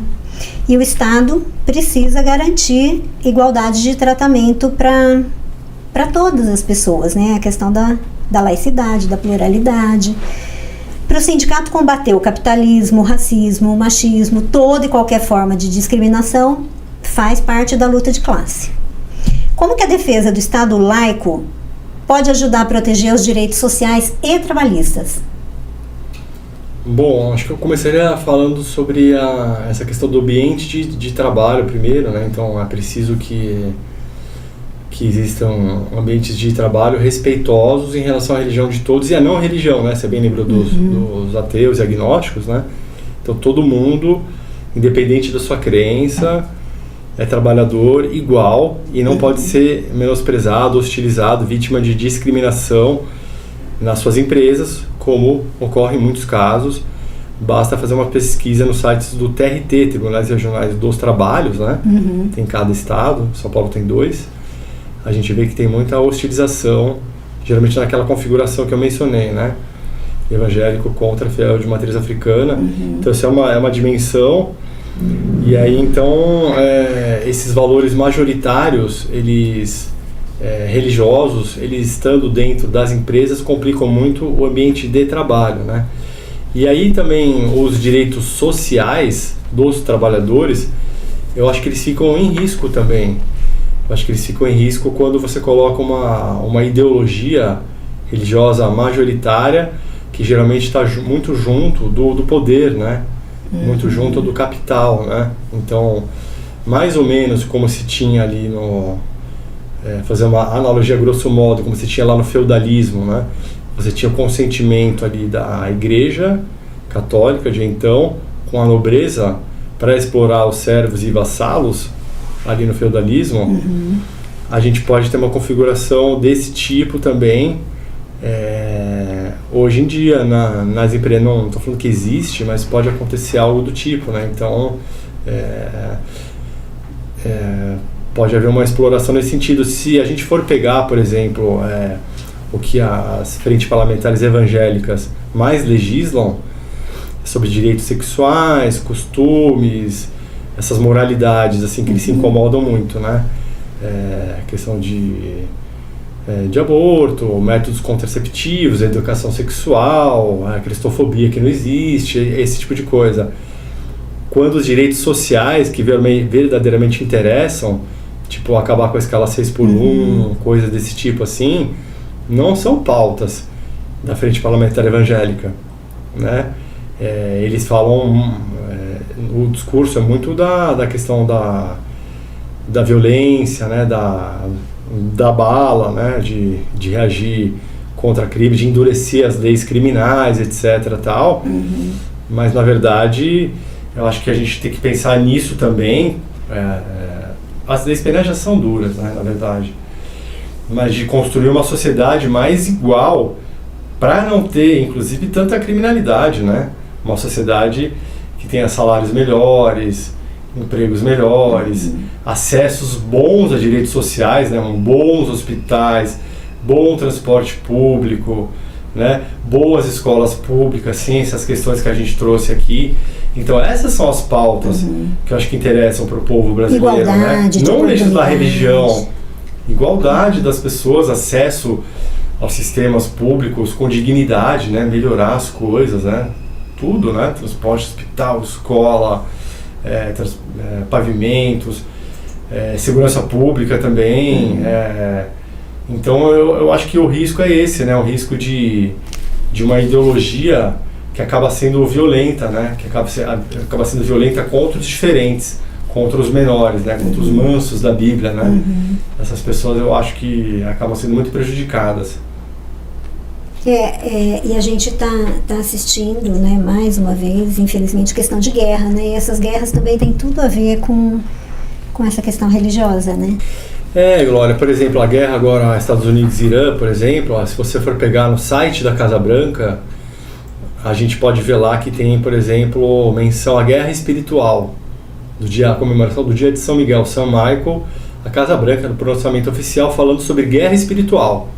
E o Estado precisa garantir igualdade de tratamento para todas as pessoas, né? A questão da laicidade, da pluralidade. Para o sindicato combater o capitalismo, o racismo, o machismo, toda e qualquer forma de discriminação, faz parte da luta de classe. Como que a defesa do Estado laico pode ajudar a proteger os direitos sociais e trabalhistas? Bom, acho que eu começaria falando sobre essa questão do ambiente de trabalho primeiro, né? Então é preciso que existam ambientes de trabalho respeitosos em relação à religião de todos e a não religião, né? Você bem lembrou dos ateus e agnósticos, né? Então todo mundo, independente da sua crença, é trabalhador igual e não pode ser menosprezado, hostilizado, vítima de discriminação nas suas empresas, como ocorre em muitos casos. Basta fazer uma pesquisa nos sites do TRT, Tribunais Regionais dos Trabalhos, né? Tem em cada estado, São Paulo tem 2. A gente vê que tem muita hostilização, geralmente naquela configuração que eu mencionei, né? Evangélico contra fiel de matriz africana. Então isso é uma dimensão. E aí então esses valores majoritários, eles religiosos, eles estando dentro das empresas complicam muito o ambiente de trabalho, né? E aí também os direitos sociais dos trabalhadores, eu acho que eles ficam em risco também. Eu acho que eles ficam em risco quando você coloca uma ideologia religiosa majoritária que geralmente está muito junto do poder, né? Muito junto do capital, né? Então, mais ou menos como se tinha ali fazer uma analogia grosso modo, como se tinha lá no feudalismo, né? Você tinha o consentimento ali da igreja católica de então, com a nobreza, para explorar os servos e vassalos, ali no feudalismo. A gente pode ter uma configuração desse tipo também, hoje em dia, nas empresas. Não estou falando que existe, mas pode acontecer algo do tipo, né? Então, pode haver uma exploração nesse sentido. Se a gente for pegar, por exemplo, o que as frentes parlamentares evangélicas mais legislam sobre direitos sexuais, costumes, essas moralidades assim que eles se incomodam muito, né? Questão de aborto, métodos contraceptivos, educação sexual, a cristofobia que não existe, esse tipo de coisa. Quando os direitos sociais que verdadeiramente interessam, tipo acabar com a escala 6x1, coisas desse tipo assim, não são pautas da Frente Parlamentar Evangélica, né? Eles falam, o discurso é muito da questão da violência, né? Da bala, né? De reagir contra crimes, de endurecer as leis criminais, etc. Tal. Mas na verdade eu acho que a gente tem que pensar nisso também. As leis penais já são duras, né? Na verdade, mas de construir uma sociedade mais igual para não ter, inclusive, tanta criminalidade, né? Uma sociedade que tenha salários melhores, empregos melhores, acessos bons a direitos sociais, né? Bons hospitais, bom transporte público, né? Boas escolas públicas, sim, essas questões que a gente trouxe aqui. Então essas são as pautas que eu acho que interessam para o povo brasileiro, igualdade, né? Não legislar religião, igualdade das pessoas, acesso aos sistemas públicos com dignidade, né? Melhorar as coisas, né? Tudo, né? Transporte, hospital, escola, pavimentos, segurança pública também. Então eu acho que o risco é esse, né? O risco de uma ideologia que acaba sendo violenta, né? Que acaba sendo violenta contra os diferentes, contra os menores, né? Contra os mansos da Bíblia, né? Essas pessoas eu acho que acabam sendo muito prejudicadas. E a gente está assistindo, né, mais uma vez, infelizmente, questão de guerra, né? E essas guerras também têm tudo a ver com essa questão religiosa, né? Glória, por exemplo, a guerra agora Estados Unidos e Irã, por exemplo, se você for pegar no site da Casa Branca, a gente pode ver lá que tem, por exemplo, menção à guerra espiritual, a comemoração do dia de São Miguel, São Michael, a Casa Branca, no pronunciamento oficial, falando sobre guerra espiritual.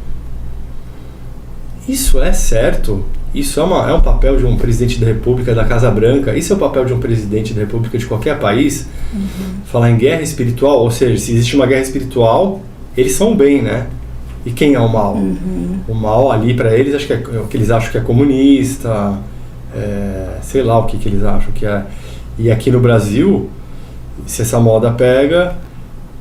Isso é certo? Isso é um papel de um presidente da República, da Casa Branca? Isso é o papel de um presidente da República de qualquer país? Falar em guerra espiritual, ou seja, se existe uma guerra espiritual, eles são o bem, né? E quem é o mal? O mal ali para eles, acho que é o que eles acham que é comunista, sei lá o que eles acham que é. E aqui no Brasil, se essa moda pega,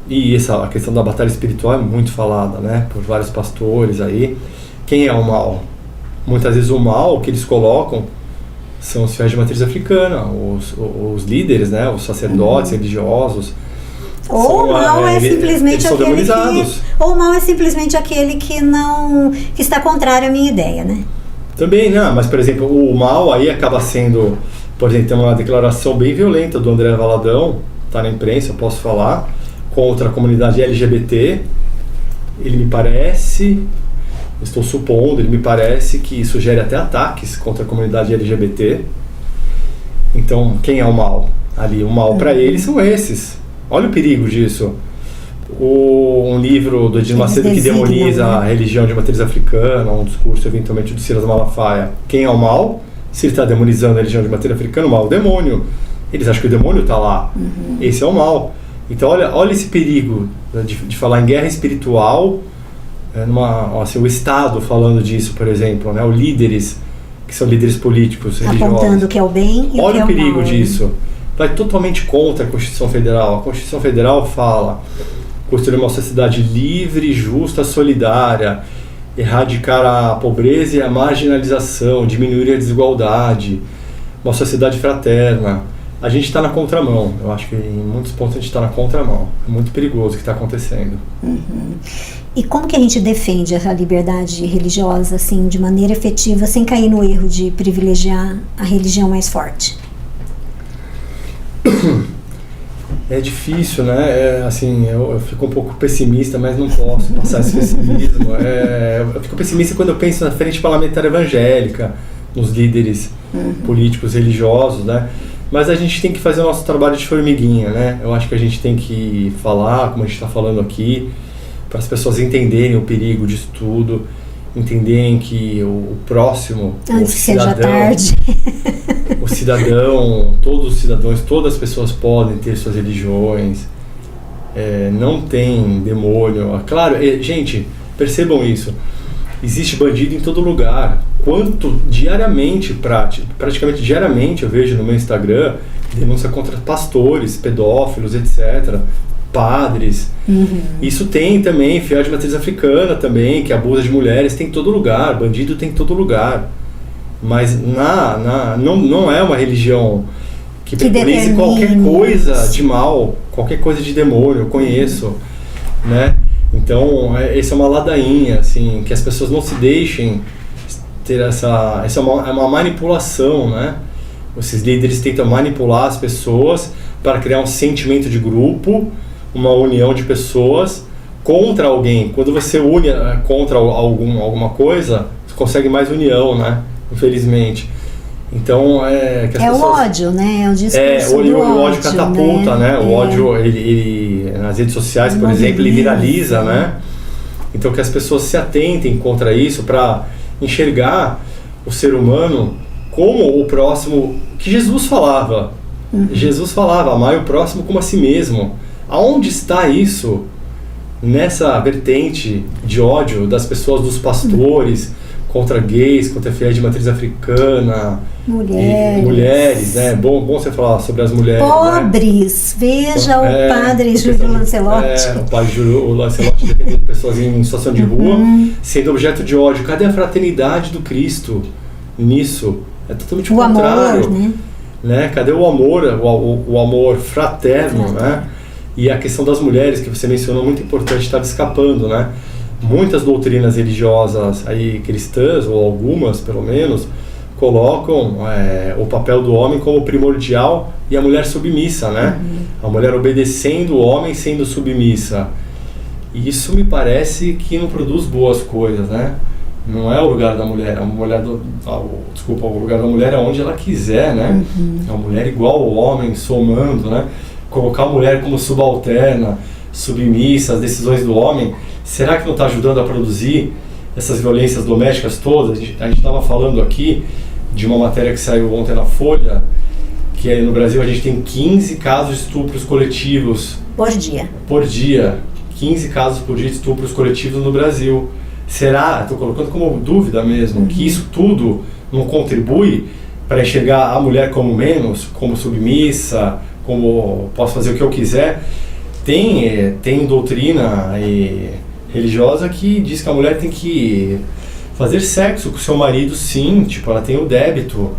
e a questão da batalha espiritual é muito falada, né? Por vários pastores aí. Quem é o mal? Muitas vezes o mal que eles colocam são os fiéis de matriz africana, os líderes, né? Os sacerdotes religiosos. Ou o mal é simplesmente aquele ou o mal é simplesmente aquele que está contrário à minha ideia, né? Também, né? Mas, por exemplo, o mal aí acaba sendo, por exemplo, tem uma declaração bem violenta do André Valadão, tá na imprensa, eu posso falar, contra a comunidade LGBT. Ele me parece, estou supondo, ele me parece que isso gera até ataques contra a comunidade LGBT. Então, quem é o mal? Ali, o mal para eles são esses. Olha o perigo disso. Um livro do Edir Macedo que demoniza a religião de matriz africana, um discurso eventualmente do Silas Malafaia. Quem é o mal? Se ele está demonizando a religião de matriz africana, o mal é o demônio. Eles acham que o demônio está lá. Esse é o mal. Então olha esse perigo de falar em guerra espiritual, o Estado falando disso, por exemplo, né? Os líderes, que são líderes políticos, religiosos. Apontando que é o bem e olha o que é o mal. Olha o perigo disso. Vai totalmente contra a Constituição Federal. A Constituição Federal fala construir uma sociedade livre, justa, solidária, erradicar a pobreza e a marginalização, diminuir a desigualdade, uma sociedade fraterna. A gente está na contramão. Eu acho que em muitos pontos a gente está na contramão. É muito perigoso o que está acontecendo. E como que a gente defende essa liberdade religiosa assim, de maneira efetiva, sem cair no erro de privilegiar a religião mais forte? É difícil, né? Assim, eu fico um pouco pessimista, mas não posso passar esse pessimismo. Eu fico pessimista quando eu penso na frente parlamentar evangélica, nos líderes políticos religiosos, né? Mas a gente tem que fazer o nosso trabalho de formiguinha, né? Eu acho que a gente tem que falar, como a gente está falando aqui, para as pessoas entenderem o perigo disso tudo, entenderem que o próximo, antes que seja tarde. O cidadão, todos os cidadãos, todas as pessoas podem ter suas religiões, não tem demônio. Claro, gente, percebam isso, existe bandido em todo lugar. Quanto diariamente, praticamente diariamente, eu vejo no meu Instagram denúncia contra pastores, pedófilos, etc., padres. Isso tem também, fiel de matriz africana também, que abusa de mulheres, tem em todo lugar, bandido tem em todo lugar. Mas não é uma religião que preconize qualquer coisa de mal, qualquer coisa de demônio, eu conheço, né? Então, essa é uma ladainha, assim, que as pessoas não se deixem ter essa é uma manipulação, né? Esses líderes tentam manipular as pessoas para criar um sentimento de grupo, uma união de pessoas contra alguém. Quando você une contra alguma coisa, você consegue mais união, né? Infelizmente. Então, que as pessoas, o ódio, né? É o discurso do o ódio catapulta, né? O ódio, ele nas redes sociais, por exemplo, ele viraliza, né? Então, que as pessoas se atentem contra isso para enxergar o ser humano como o próximo, que Jesus falava. Jesus falava, amai o próximo como a si mesmo. Aonde está isso? Nessa vertente de ódio das pessoas, dos pastores, contra gays, contra fiéis de matriz africana, mulheres, né? Bom você falar sobre as mulheres. Pobres, né? Veja o padre Júlio Lancelotti. O padre Júlio Lancelotti defendendo pessoas em situação de rua, sendo objeto de ódio. Cadê a fraternidade do Cristo nisso? É totalmente o contrário. Amor, né? Cadê o amor, o amor fraterno, né? E a questão das mulheres, que você mencionou, muito importante, estava escapando, né? Muitas doutrinas religiosas aí cristãs, ou algumas pelo menos, colocam o papel do homem como primordial e a mulher submissa, né? A mulher obedecendo, o homem sendo submissa. E isso me parece que não produz boas coisas, né? Não é o lugar da mulher, o lugar da mulher é onde ela quiser, né? A mulher igual ao homem, somando, né? colocar a mulher como subalterna, submissa às decisões do homem, será que não está ajudando a produzir essas violências domésticas todas? A gente estava falando aqui de uma matéria que saiu ontem na Folha, que aí no Brasil a gente tem 15 casos de estupros coletivos por dia. 15 casos por dia de estupros coletivos no Brasil. Será, estou colocando como dúvida mesmo, que isso tudo não contribui para enxergar a mulher como menos, como submissa, como posso fazer o que eu quiser? Tem doutrina religiosa que diz que a mulher tem que fazer sexo com o seu marido, sim, tipo, ela tem o débito.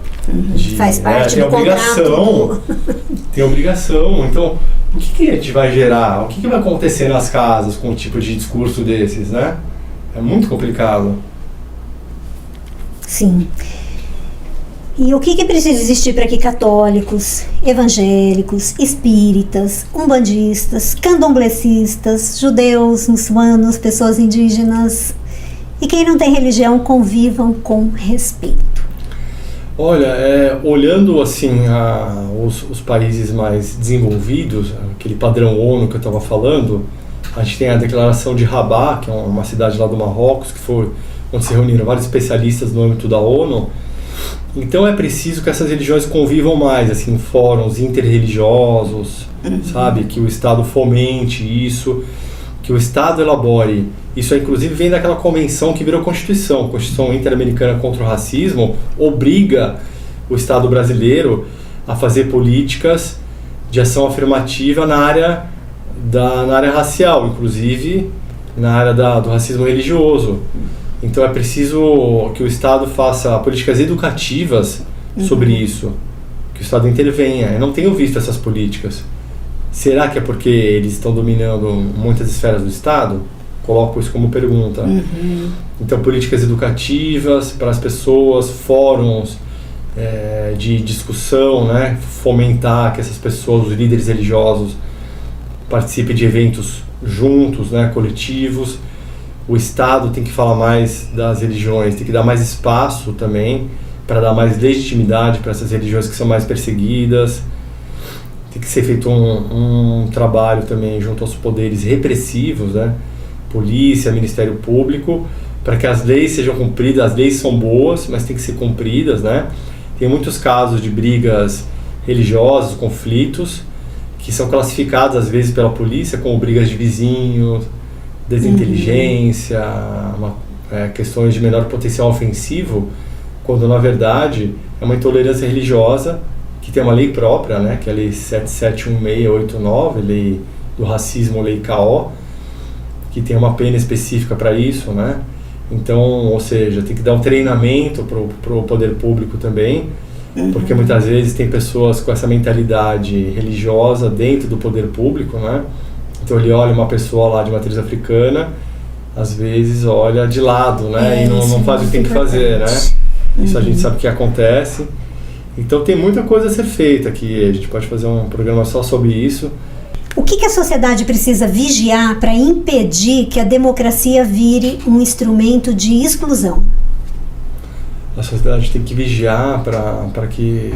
Faz parte tem do obrigação. Tem obrigação. Então, o que a gente vai gerar? O que vai acontecer nas casas com um tipo de discurso desses, né? É muito complicado. Sim. E o que precisa existir para que católicos, evangélicos, espíritas, umbandistas, candomblecistas, judeus, muçulmanos, pessoas indígenas e quem não tem religião convivam com respeito? Olha, olhando assim os países mais desenvolvidos, aquele padrão ONU que eu estava falando, a gente tem a declaração de Rabat, que é uma cidade lá do Marrocos, que foi onde se reuniram vários especialistas no âmbito da ONU. Então é preciso que essas religiões convivam mais, assim, em fóruns interreligiosos, sabe? Que o Estado fomente isso, que o Estado elabore. Isso inclusive vem daquela convenção que virou Constituição. A Constituição Interamericana contra o Racismo obriga o Estado brasileiro a fazer políticas de ação afirmativa na área racial, inclusive na área do racismo religioso. Então é preciso que o Estado faça políticas educativas sobre isso, que o Estado intervenha. Eu não tenho visto essas políticas. Será que é porque eles estão dominando muitas esferas do Estado? Coloco isso como pergunta. Então, políticas educativas para as pessoas, fóruns de discussão, né? Fomentar que essas pessoas, os líderes religiosos, participem de eventos juntos, né? Coletivos. O Estado tem que falar mais das religiões, tem que dar mais espaço também para dar mais legitimidade para essas religiões que são mais perseguidas. Tem que ser feito um trabalho também junto aos poderes repressivos, né? Polícia, Ministério Público, para que as leis sejam cumpridas. As leis são boas, mas tem que ser cumpridas, né? Tem muitos casos de brigas religiosas, conflitos, que são classificados às vezes pela polícia como brigas de vizinhos, desinteligência, questões de menor potencial ofensivo, quando na verdade é uma intolerância religiosa que tem uma lei própria, né, que é a Lei 771689, Lei do Racismo, Lei KO, que tem uma pena específica para isso, né? Então, ou seja, tem que dar um treinamento pro poder público também, porque muitas vezes tem pessoas com essa mentalidade religiosa dentro do poder público, né? Então ele olha uma pessoa lá de matriz africana, às vezes olha de lado, né? E não faz o que tem que fazer, né? Isso a gente sabe que acontece. Então tem muita coisa a ser feita aqui, a gente pode fazer um programa só sobre isso. O que a sociedade precisa vigiar para impedir que a democracia vire um instrumento de exclusão? A sociedade tem que vigiar para que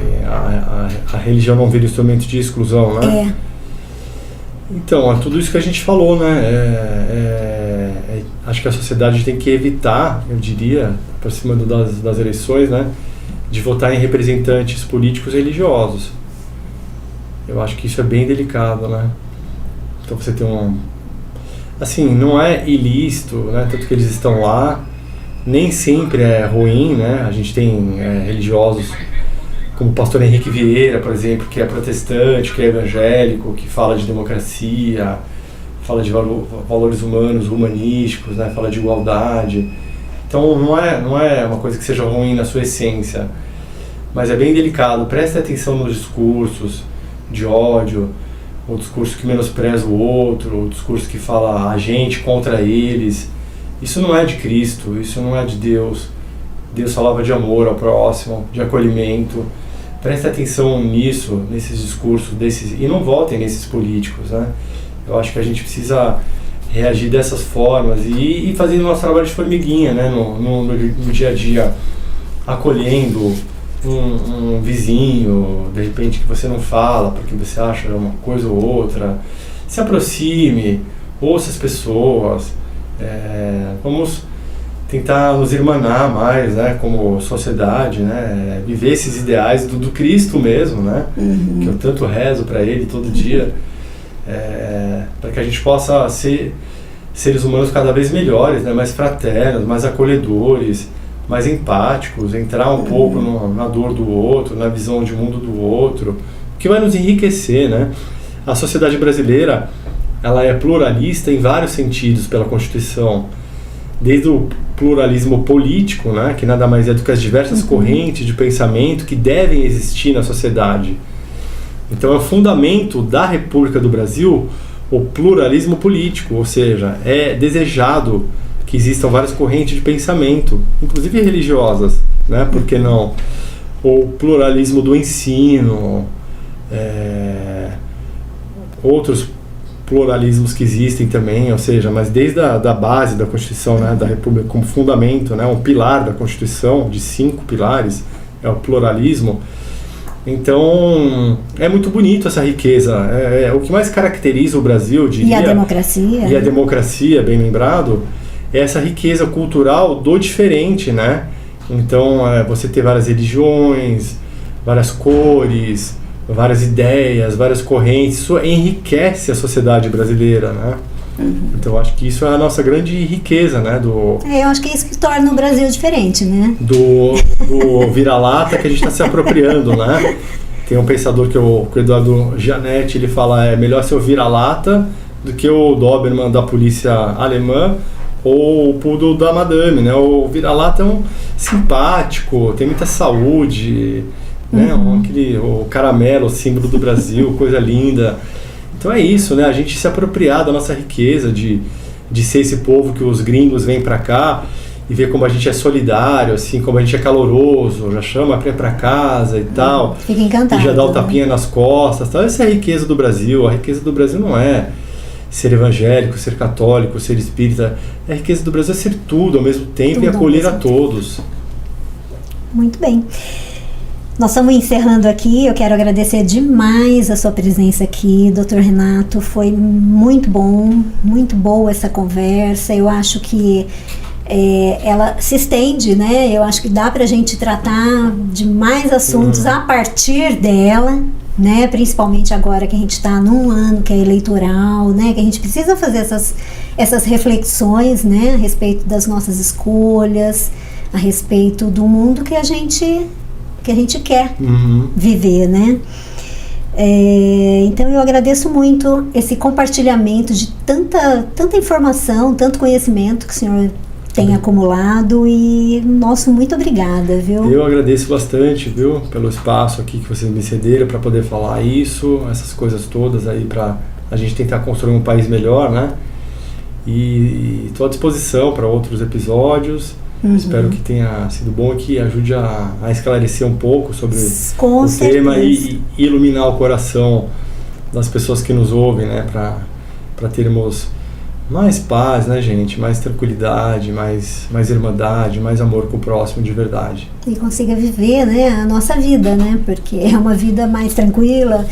a religião não vire instrumento de exclusão, né? Então, é tudo isso que a gente falou, né? Acho que a sociedade tem que evitar, eu diria, aproximando das eleições, né, de votar em representantes políticos religiosos. Eu acho que isso é bem delicado, né? Então você tem assim, não é ilícito, né? Tanto que eles estão lá, nem sempre é ruim, né? A gente tem religiosos como o pastor Henrique Vieira, por exemplo, que é protestante, que é evangélico, que fala de democracia, fala de valores humanos, humanísticos, né? Fala de igualdade. Então não é uma coisa que seja ruim na sua essência, mas é bem delicado. Preste atenção nos discursos de ódio, o discurso que menospreza o outro, o discurso que fala a gente contra eles. Isso não é de Cristo, isso não é de Deus. Deus falava de amor ao próximo, de acolhimento. Preste atenção nisso, nesses discursos, e não votem nesses políticos, né? Eu acho que a gente precisa reagir dessas formas e fazer o nosso trabalho de formiguinha, né? No dia a dia, acolhendo um vizinho, de repente, que você não fala porque você acha uma coisa ou outra. Se aproxime, ouça as pessoas, vamos tentar nos irmanar mais, né, como sociedade, né, viver esses ideais do Cristo mesmo, né, que eu tanto rezo para Ele todo dia, para que a gente possa ser seres humanos cada vez melhores, né, mais fraternos, mais acolhedores, mais empáticos, entrar um pouco na dor do outro, na visão de mundo do outro, que vai nos enriquecer, né. A sociedade brasileira, ela é pluralista em vários sentidos pela Constituição, desde o pluralismo político, né, que nada mais é do que as diversas correntes de pensamento que devem existir na sociedade. Então é o fundamento da República do Brasil o pluralismo político, ou seja, é desejado que existam várias correntes de pensamento, inclusive religiosas, né, por que não? O pluralismo do ensino, outros pluralismos que existem também, ou seja, mas desde a base da Constituição, né, da República como fundamento, né, um pilar da Constituição, de 5 pilares, é o pluralismo. Então, é muito bonito essa riqueza. O que mais caracteriza o Brasil, eu diria... E a democracia. E a democracia, bem lembrado, é essa riqueza cultural do diferente, né? Então, você ter várias religiões, várias cores, várias ideias, várias correntes, isso enriquece a sociedade brasileira, né? Então eu acho que isso é a nossa grande riqueza, né? Eu acho que é isso que torna o Brasil diferente, né? Do vira-lata que a gente está se apropriando, né? Tem um pensador que o Eduardo Gianetti, ele fala, é melhor ser o vira-lata do que o Doberman da polícia alemã ou o poodle da madame, né? O vira-lata é um simpático, tem muita saúde, né? O caramelo, símbolo do Brasil, coisa linda. Então é isso, né? A gente se apropriar da nossa riqueza de ser esse povo que os gringos vêm pra cá e ver como a gente é solidário, assim, como a gente é caloroso, já chama pra casa e tal. Fica encantado. E já dá o tapinha nas costas, tal. Essa é a riqueza do Brasil. A riqueza do Brasil não é ser evangélico, ser católico, ser espírita. A riqueza do Brasil é ser tudo ao mesmo tempo e acolher a todos. Muito bem. Nós estamos encerrando aqui, eu quero agradecer demais a sua presença aqui, Dr. Renato, foi muito bom, muito boa essa conversa, eu acho que ela se estende, né? Eu acho que dá para a gente tratar de mais assuntos a partir dela, né? Principalmente agora que a gente está num ano que é eleitoral, né? Que a gente precisa fazer essas reflexões, né? A respeito das nossas escolhas, a respeito do mundo que a gente quer viver, né? Então eu agradeço muito esse compartilhamento de tanta informação, tanto conhecimento que o senhor tem acumulado e, nosso, muito obrigada, viu? Eu agradeço bastante, viu, pelo espaço aqui que vocês me cederam para poder falar isso, essas coisas todas aí para a gente tentar construir um país melhor, né? E estou à disposição para outros episódios. Espero que tenha sido bom e que ajude a esclarecer um pouco sobre o tema e iluminar o coração das pessoas que nos ouvem, né? Para termos mais paz, né, gente? Mais tranquilidade, mais irmandade, mais amor com o próximo de verdade. E consiga viver, né, a nossa vida, né? Porque é uma vida mais tranquila,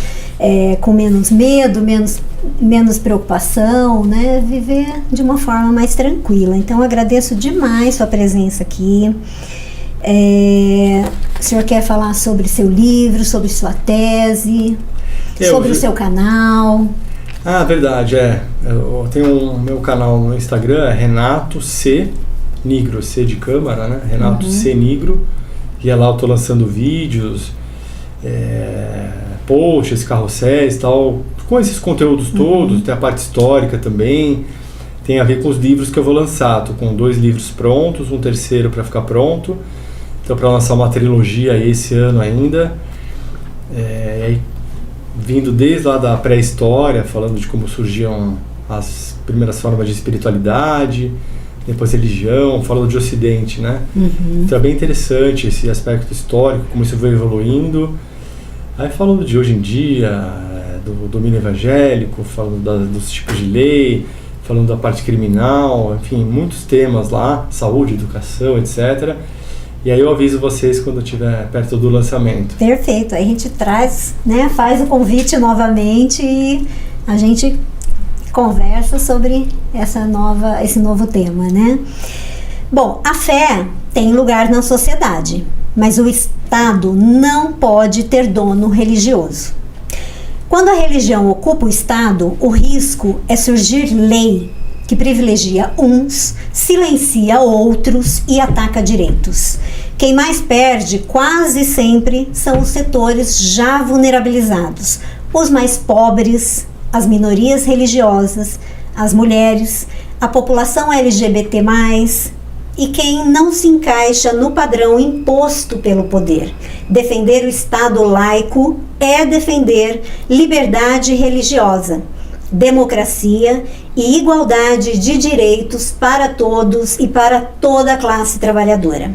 com menos medo, menos preocupação, né? Viver de uma forma mais tranquila. Então, eu agradeço demais sua presença aqui. O senhor quer falar sobre seu livro, sobre sua tese, sobre o seu canal? Ah, verdade, eu tenho o meu canal no Instagram, é Renato C. Nigro, C de câmara, né? Renato C. Nigro. E lá eu tô lançando vídeos, posts, carrosséis e tal, com esses conteúdos todos. Tem a parte histórica também, tem a ver com os livros que eu vou lançar. Tô com 2 livros prontos, um terceiro para ficar pronto. Então, para lançar uma trilogia esse ano ainda. Vindo desde lá da pré-história, falando de como surgiam as primeiras formas de espiritualidade, depois religião, falando de Ocidente, né? Então é bem interessante esse aspecto histórico, como isso veio evoluindo. Aí falando de hoje em dia, do domínio evangélico, falando dos tipos de lei, falando da parte criminal, enfim, muitos temas lá, saúde, educação, etc. E aí eu aviso vocês quando estiver perto do lançamento. Perfeito, aí a gente traz, né, faz o convite novamente e a gente conversa sobre esse novo tema, né? Bom, a fé tem lugar na sociedade, mas o Estado não pode ter dono religioso. Quando a religião ocupa o Estado, o risco é surgir lei que privilegia uns, silencia outros e ataca direitos. Quem mais perde quase sempre são os setores já vulnerabilizados, os mais pobres, as minorias religiosas, as mulheres, a população LGBT+, e quem não se encaixa no padrão imposto pelo poder. Defender o Estado laico é defender liberdade religiosa, democracia e igualdade de direitos para todos e para toda a classe trabalhadora.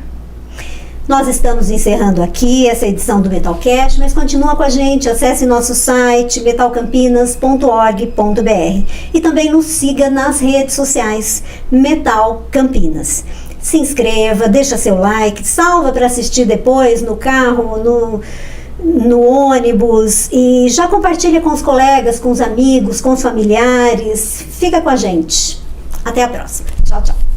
Nós estamos encerrando aqui essa edição do Metalcast, mas continua com a gente, acesse nosso site metalcampinas.org.br e também nos siga nas redes sociais Metal Campinas. Se inscreva, deixa seu like, salva para assistir depois no carro, no ônibus e já compartilha com os colegas, com os amigos, com os familiares. Fica com a gente. Até a próxima. Tchau, tchau.